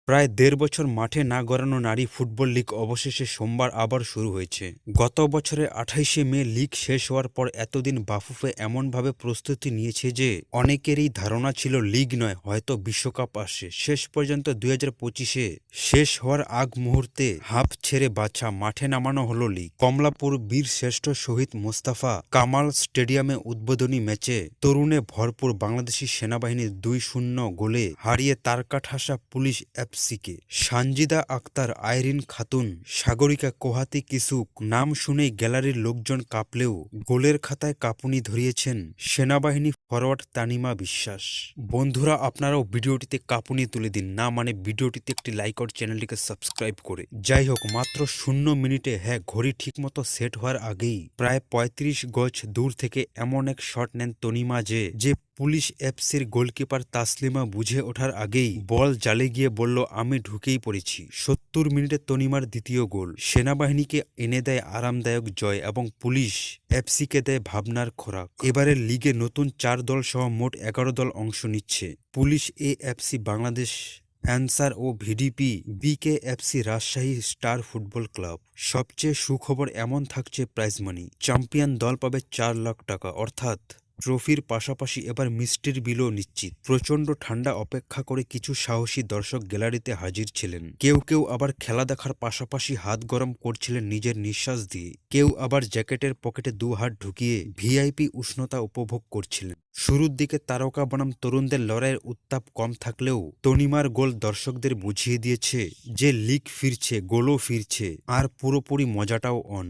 প্রায় ১.৫ বছর মাঠে না গড়ানো নারী ফুটবল লিগ অবশেষে সোমবার আবার শুরু হয়েছে। গত বছরের ২৮শে মে লিগ শেষ হওয়ার পর এতদিন বাফুফে এমনভাবে প্রস্তুতি নিয়েছে যে অনেকেরই ধারণা ছিল লিগ নয়, হয়তো বিশ্বকাপ আসে। শেষ পর্যন্ত ২০২৫-এ শেষ হওয়ার আগ মুহূর্তে হাঁপ ছেড়ে বাছা মাঠে নামানো হলো লিগ। কমলাপুর বীর শ্রেষ্ঠ শহীদ মোস্তফা কামাল স্টেডিয়ামে উদ্বোধনী ম্যাচে তরুণে ভরপুর বাংলাদেশি সেনাবাহিনীর ২-০ গোলে হারিয়ে তারকাঠাসা পুলিশ এফসিকে। সানজিদা আক্তার, আইরিন খাতুন, সাগরিকা কোহাতি কিসুক নাম শুনেই গ্যালারির লোকজন কাঁপলেও গোলের খাতায় কাঁপুনি ধরিয়েছেন সেনাবাহিনী ফরওয়ার্ড তানিমা বিশ্বাস। বন্ধুরা, আপনারাও ভিডিওটিতে কাঁপুনি তুলে দিন, না মানে ভিডিওটিতে একটি লাইক আর চ্যানেলটিকে সাবস্ক্রাইব করে। যাই হোক, মাত্র ০ মিনিটে, হ্যাঁ, ঘড়ি ঠিকমতো সেট হওয়ার আগেই প্রায় ৩৫ গজ দূর থেকে এমন এক শট নেন তনিমা যে পুলিশ এফসির গোলকিপার তাসলিমা বুঝে ওঠার আগেই বল জালে গিয়ে বলল, আমি ঢুকেই পড়েছি। ৭০ মিনিটে তনিমার দ্বিতীয় গোল সেনাবাহিনীকে এনে দেয় আরামদায়ক জয় এবং পুলিশ এফসিকে দেয় ভাবনার খোরাক। এবারের লিগে নতুন ৪ দল সহ মোট ১১ দল অংশ নিচ্ছে। পুলিশ এ, এফসি বাংলাদেশ, অ্যানসার ও VDP, BKFC Rajshahi star football club. সবচেয়ে সুখবর, এমন থাকছে প্রাইজ মানি। চ্যাম্পিয়ন দল পাবে ৪ লাখ টাকা, অর্থাৎ ট্রফির পাশাপাশি এবার মিষ্টির বিলও নিশ্চিত। প্রচণ্ড ঠান্ডা অপেক্ষা করে কিছু সাহসী দর্শক গ্যালারিতে হাজির ছিলেন। কেউ কেউ আবার খেলা দেখার পাশাপাশি হাত গরম করছিলেন নিজের নিঃশ্বাস দিয়ে। কেউ আবার জ্যাকেটের পকেটে ২ হাত ঢুকিয়ে ভিআইপি উষ্ণতা উপভোগ করছিলেন। শুরুর দিকে তারকা বনাম তরুণদের লড়াইয়ের উত্তাপ কম থাকলেও তনিমার গোল দর্শকদের বুঝিয়ে দিয়েছে যে লিগ ফিরছে, গোলও ফিরছে, আর পুরোপুরি মজাটাও অন।